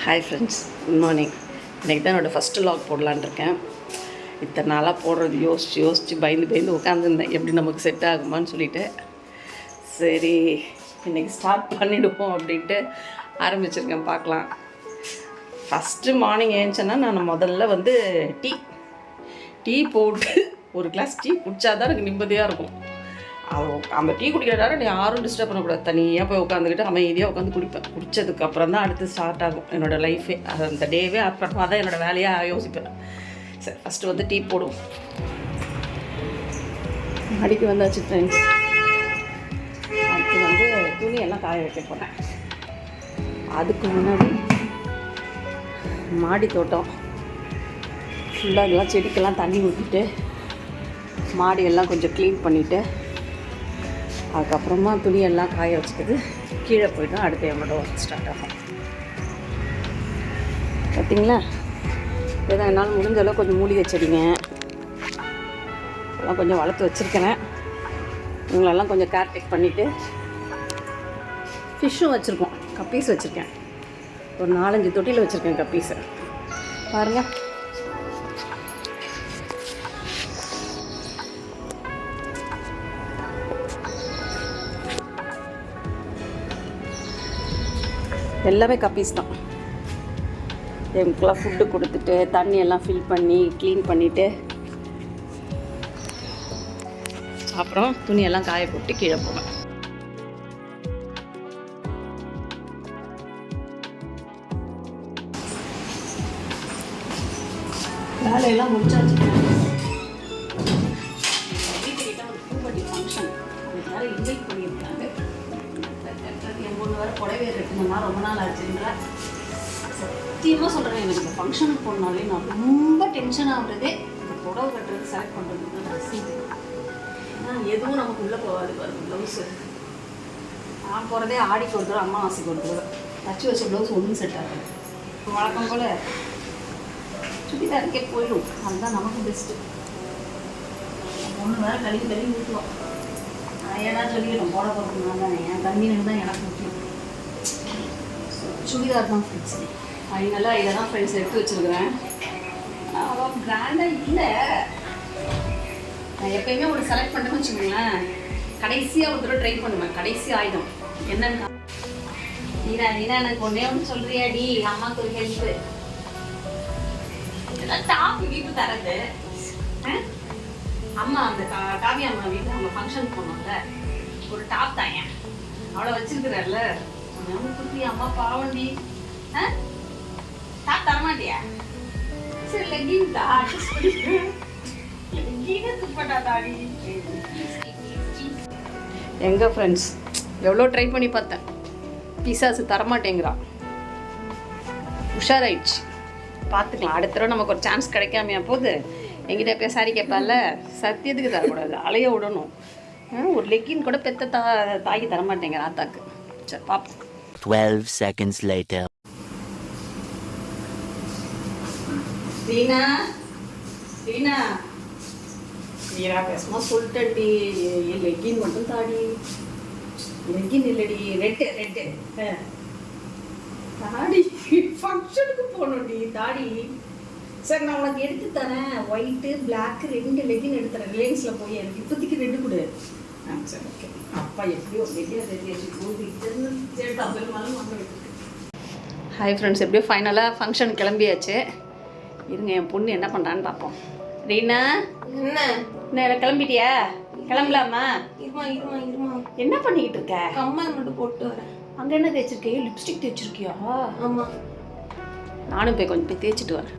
Hi friends, good morning. இன்றைக்கி தான் என்னோடய ஃபஸ்ட்டு லாக் போடலான்னு இருக்கேன். இத்தனை நாளாக போடுறது யோசித்து பயந்து உட்காந்துருந்தேன், எப்படி நமக்கு செட் ஆகுமான்னு சொல்லிவிட்டு. சரி, இன்றைக்கி ஸ்டார்ட் பண்ணிவிடுவோம் அப்படின்ட்டு ஆரம்பிச்சிருக்கேன். பார்க்கலாம். ஃபஸ்ட்டு மார்னிங் ஏஞ்சின்னா நான் முதல்ல டீ போட்டு ஒரு கிளாஸ் டீ குடித்தா தான் எனக்கு நிம்மதியாக இருக்கும். அந்த டீ குடிக்கிற நேரம் யாரும் டிஸ்டர்ப் பண்ணக்கூடாது. தனியாக போய் உட்காந்துக்கிட்டு அமைதியாக உட்காந்து குடிப்பேன். குடித்ததுக்கப்புறம் தான் அடுத்து ஸ்டார்ட் ஆகும் என்னோடய லைஃபே. அது அந்த டேவே அப்புறமா தான் என்னோடய வேலையாக யோசிப்பேன். சரி, ஃபஸ்ட்டு டீ போடுவோம். அடிக்கு வந்தாச்சு ஃப்ரெண்ட்ஸ். அடுத்து துணியெல்லாம் காய வைக்க போனேன். அதுக்கு முன்னாடி மாடி தோட்டம் ஃபுல்லாக இதெல்லாம் செடிக்கெல்லாம் தண்ணி ஊற்றிட்டு மாடியெல்லாம் கொஞ்சம் க்ளீன் பண்ணிவிட்டு அதுக்கப்புறமா துணியெல்லாம் காய வச்சுக்கிட்டு கீழே போய்ட்டு அடுத்து என்னோட ஒர்க் ஸ்டார்ட் ஆகும். பார்த்திங்களா, இதான் என்னால் முடிஞ்ச அளவு கொஞ்சம் மூலிகை செடிங்க எல்லாம் கொஞ்சம் வளர்த்து வச்சுருக்கிறேன். இவங்களெல்லாம் கொஞ்சம் கேர் டேக் பண்ணிவிட்டு ஃபிஷ்ஷும் வச்சுருக்கோம். கப்பீஸ் வச்சுருக்கேன். ஒரு 4-5 தொட்டியில் வச்சுருக்கேன் கப்பீஸை. பாருங்கள், எல்லாமே கப்பீஸ் தான். எங்களுக்கெல்லாம் ஃபுட்டு கொடுத்துட்டு தண்ணியெல்லாம் ஃபில் பண்ணி க்ளீன் பண்ணிவிட்டு அப்புறம் துணியெல்லாம் காய போட்டு கீழே போவேன். வேலையெல்லாம் முடிச்சாச்சு. வீட்டுக்கிட்ட ஒரு பூப்பட்டி ஃபங்க்ஷன், அதுக்கு வேறு இன்வைட் பண்ணியிருக்காங்க. என் பொண்ணு வேறு புடவை கட்டணும்னா ரொம்ப நாள் ஆச்சுங்களா. சத்தியமாக சொல்கிறேன், எனக்கு இந்த ஃபங்க்ஷனுக்கு போனாலே நான் ரொம்ப டென்ஷன் ஆகுறதே இந்த புடவை கட்டுறது செலக்ட் பண்ணுறது ட்ரெஸ்ஸிங். ஏன்னா எதுவும் நமக்கு உள்ளே போகாது. பாருங்க, ப்ளவுஸு நான் போகிறதே ஆடிக்கு ஒரு தடவை, அம்மாவாசைக்கு ஒரு தடவை. தச்சு வச்ச ப்ளவுஸ் ஒன்றும் செட் ஆகாது. வழக்கம் போல் சுடிதாருக்கே போயிடும். அதுதான் நமக்கு பெஸ்ட்டு. ஒன்று வேறு கழுவி ஊற்றுவோம். நான் ஏன்னா சொல்லிக்கணும், போட போகிறதுனால தான் என் கன்வீனியன்ட் தான் எனக்கு முக்கியம். சுடிதார் தான் ஃப்ரெண்ட்ஸ். அதனால இதை தான் ஃப்ரெண்ட்ஸ் எடுத்து வச்சுருக்கிறேன். அவ்வளோ பிராண்டாக இல்லை. நான் எப்போயுமே ஒரு செலக்ட் பண்ணுறேன்னு வச்சுக்கோங்களேன், கடைசியாக ஒரு தடவை ட்ரை பண்ணுவேன். கடைசி ஆயுதம் என்னன்னு நீனா எனக்கு ஒன்றே ஒன்று சொல்கிறியாடி, அம்மாவுக்கு ஒரு ஹெல்ப்பு. இதெல்லாம் டாப் வீட்டு தரது. அம்மா அந்த காவியா அம்மா வீட்டில் அவங்க ஃபங்க்ஷன் போனோம்ல, ஒரு டாப் தான் ஏன் அவ்வளோ வச்சிருக்கிறார்ல. குட்டி அம்மா பாவண்டி, டாப் தரமாட்டியா? சரி, லெக்கின் தான் அட்ஜஸ்ட் பண்ணிக்கிறேன். லெக்கினே துப்பட்டா தாடி. எங்கள் ஃப்ரெண்ட்ஸ் எவ்வளோ ட்ரை பண்ணி பார்த்தேன், பிசாசு தரமாட்டேங்கிறான். உஷாராயிடுச்சு. பார்த்துக்கலாம், அடுத்த தடவை நமக்கு ஒரு சான்ஸ் கிடைக்காமையா போகுது. எங்கிட்ட போய் சாரி கேட்பால, சத்தியத்துக்கு தரக்கூடாது, அலைய விடணும். ஒரு லெக்கின் கூட பெத்த தாக்கி தரமாட்டேங்கிற ஆத்தாக்கு. சரி, பார்ப்போம். 12 seconds later. ரீனா பேசுமா சொல்லிட்டேன்டி, லெக்கின் மட்டும் தாடி. லெக்கின் இல்லடி, ரெட்டு தாடி. ஃபங்க்ஷனுக்கு போகணும்டி தாடி. சார், நான் உனக்கு எடுத்து தரேன். ஒயிட்டு பிளாக்கு 2 லெக்கின் எடுத்துறேன். ரிலையன்ஸில் போய் எனக்கு இப்போதைக்கு 2 கொடு. சரி, ஓகே. அப்பா எப்படியோ ஹாய் ஃப்ரெண்ட்ஸ், எப்படியோ ஃபைனலாக ஃபங்க்ஷன் கிளம்பியாச்சு. இருங்க, என் பொண்ணு என்ன பண்ணுறான்னு பார்ப்போம். ரீனா, என்ன கிளம்பிட்டியா? கிளம்பலாமா? என்ன பண்ணிக்கிட்டு இருக்க? கம்மல் மட்டும் போட்டு வரேன். அங்கே என்ன தேய்ச்சிருக்கே? லிப்ஸ்டிக் தேய்ச்சிருக்கியா? ஆமாம், நானும் போய் கொஞ்சம் போய் தேய்ச்சிட்டு வரேன்.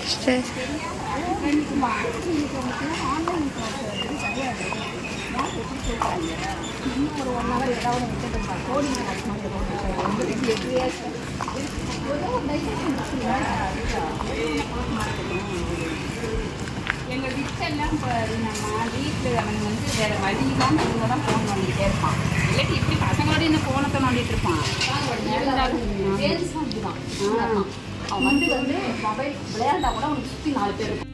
சரி. எங்கள் வீட்டெல்லாம் இப்போ நம்ம வீட்டில் அவன் வந்து வேறு வழி இல்லாமல் இவங்க தான் ஃபோன் பண்ணிக்கிட்டே இருப்பான். இல்லாட்டி இப்படி பசங்களோட இந்த ஃபோனத்தை நோண்டிட்டு இருப்பான். அவன் வந்து மொபைல் விளையாண்டா கூட அவனுக்கு சுற்றி 4 பேர் இருக்கும்.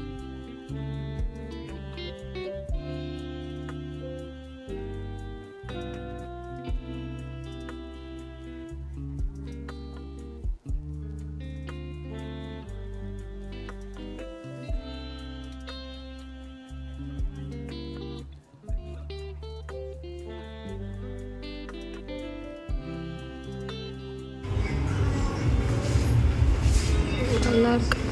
நல்லா இருக்கு.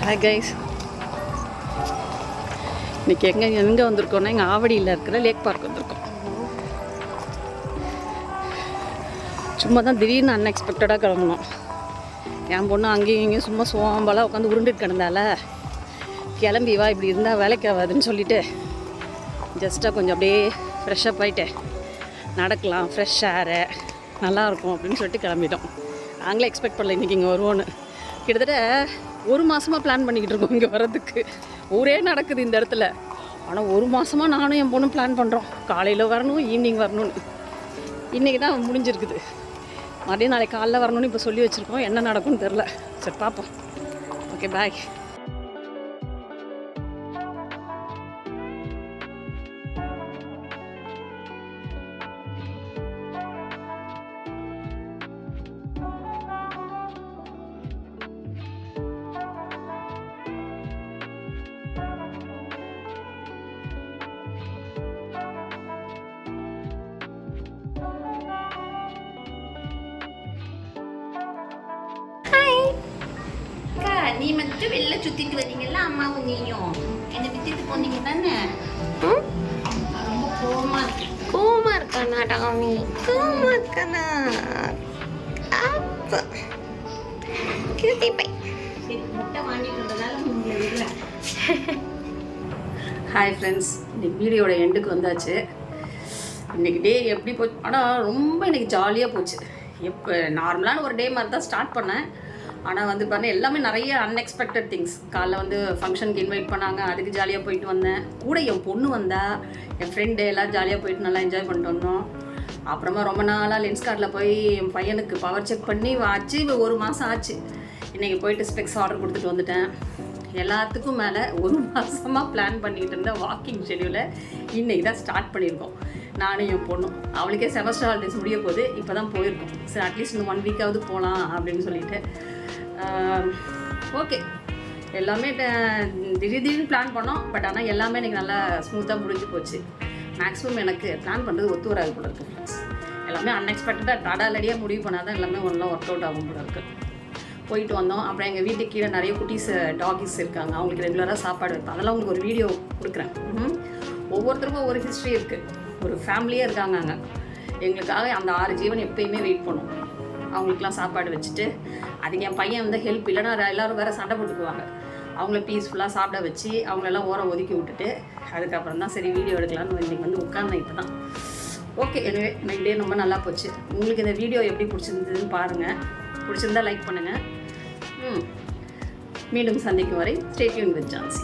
ஹாய் கைஸ், இன்றைக்கி எங்கே வந்திருக்கோன்னா எங்கள் ஆவடியில் இருக்கிற லேக் பார்க் வந்திருக்கோம். சும்மா தான் திடீர்னு அன்எக்ஸ்பெக்டடாக கிளம்பணும். என் பொண்ணு அங்கேயும் இங்கேயும் சும்மா சோம்பலாக உட்காந்து உருண்டுட்டு கிடந்தால கிளம்பி வா, இப்படி இருந்தால் வேலைக்கு ஆகாதுன்னு சொல்லிவிட்டு ஜஸ்ட்டாக கொஞ்சம் அப்படியே ஃப்ரெஷ்ஷப் ஆகிட்டு நடக்கலாம், ஃப்ரெஷ் ஏரு நல்லாயிருக்கும் அப்படின்னு சொல்லிட்டு கிளம்பிட்டோம். நாங்களே எக்ஸ்பெக்ட் பண்ணல இன்றைக்கி இங்கே வருவோன்னு. கிட்டத்தட்ட 1 மாதமாக பிளான் பண்ணிக்கிட்டு இருக்கோம் இங்கே வர்றதுக்கு. ஊரே நடக்குது இந்த இடத்துல. ஆனால் 1 மாதமாக நானும் என் பொண்ணும் பிளான் பண்ணுறோம், காலையில் வரணும் ஈவினிங் வரணும்னு. இன்றைக்கி தான் முடிஞ்சிருக்குது. மறுபடியும் நாளைக்கு காலைல வரணும்னு இப்போ சொல்லி வச்சுருக்கோம். என்ன நடக்கும்னு தெரில. சரி பார்ப்போம். Okay bye. நீ மட்டும் வெளில சுத்திட்டு வரீங்கல்ல, அம்மாவும் நீயும் என்னை விட்டுட்டு போனீங்க தானே? ரொம்ப கோவமா இருக்கு. கோவமா இருக்கானா டாமி? கோவமா இருக்கானா? அப்ப கியூட்டி பை. சரி, முட்டை வாங்கிட்டு வந்ததால உங்களை விடுறேன். ஹாய் ஃப்ரெண்ட்ஸ், இன்றைக்கி வீடியோட எண்டுக்கு வந்தாச்சு. இன்றைக்கி டே எப்படி போச்சு? ஆனால் ரொம்ப இன்றைக்கி ஜாலியாக போச்சு. எப்போ நார்மலான ஒரு டே மாதிரி தான் ஸ்டார்ட் பண்ணேன். ஆனால் வந்து பாருங்கள், எல்லாமே நிறைய அன்எக்ஸ்பெக்டட் திங்ஸ். காலைல வந்து ஃபங்க்ஷனுக்கு இன்வைட் பண்ணாங்க, அதுக்கு ஜாலியாக போயிட்டு வந்தேன். கூட என் பொண்ணு வந்தா, என் ஃப்ரெண்டு எல்லாம் ஜாலியாக போயிட்டு நல்லா என்ஜாய் பண்ணிட்டு வந்தோம். அப்புறமா ரொம்ப நாளாக லென்ஸ்கார்ட்டில் போய் என் பையனுக்கு பவர் செக் பண்ணி ஆச்சு, 1 மாதம் ஆச்சு. இன்றைக்கி போயிட்டு ஸ்பெக்ஸ் ஆர்டர் கொடுத்துட்டு வந்துட்டேன். எல்லாத்துக்கும் மேலே 1 மாதமாக பிளான் பண்ணிகிட்டு இருந்த வாக்கிங் ஷெடியூலை இன்றைக்கி தான் ஸ்டார்ட் பண்ணியிருக்கோம். நானும் என் பொண்ணும். அவளுக்கே செமஸ்டர் ஹாலிடேஸ் முடிய போகுது, இப்போ தான் போயிருக்கோம். சரி அட்லீஸ்ட் இந்த 1 வீக்காவது போகலாம் அப்படின்னு சொல்லிட்டு. ஓகே, எல்லாமே திடீர்னு பிளான் பண்ணோம். பட் ஆனால் எல்லாமே எனக்கு நல்லா ஸ்மூத்தாக முடிஞ்சு போச்சு. மேக்ஸிமம் எனக்கு பிளான் பண்ணுறது ஒத்து வராது போல இருக்குது ஃப்ரெண்ட்ஸ். எல்லாமே அன்எக்ஸ்பெக்டடாக தடாலடியாக முடிவு பண்ணால் தான் எல்லாமே ஒன்றா ஒர்க் அவுட் ஆகும் போல இருக்குது. போயிட்டு வந்தோம். அப்புறம் எங்கள் வீட்டுக்கு கீழே நிறைய குட்டீஸ் டாகிஸ் இருக்காங்க. அவங்களுக்கு ரெகுலராக சாப்பாடு வைப்பேன். அதெல்லாம் உங்களுக்கு ஒரு வீடியோ கொடுக்குறேன். ஒவ்வொருத்தருக்கும் ஒவ்வொரு ஹிஸ்ட்ரி இருக்குது. ஒரு ஃபேமிலியே இருக்காங்க அங்கே. எங்களுக்காக அந்த 6 ஜீவன் எப்பயுமே வெயிட் பண்ணும். அவங்களுக்குலாம் சாப்பாடு வச்சுட்டு, அதுக்கு என் பையன் வந்து ஹெல்ப் இல்லைன்னா எல்லோரும் வேறு சண்டை போட்டுக்குவாங்க. அவங்கள பீஸ்ஃபுல்லாக சாப்பிட வச்சு அவங்களெல்லாம் ஓரம் ஒதுக்கி விட்டுட்டு அதுக்கப்புறம் தான் சரி வீடியோ எடுக்கலான்னு இன்றைக்கி வந்து உட்கார்ந்தேன் இப்போ தான். ஓகே, எனவே இன்னைக்கு டே ரொம்ப நல்லா போச்சு. உங்களுக்கு இந்த வீடியோ எப்படி பிடிச்சிருந்ததுன்னு பாருங்கள். பிடிச்சிருந்தா லைக் பண்ணுங்கள். மீண்டும் சந்திக்கும் வரை ஸ்டே டியூன் வித் ஜான்சி.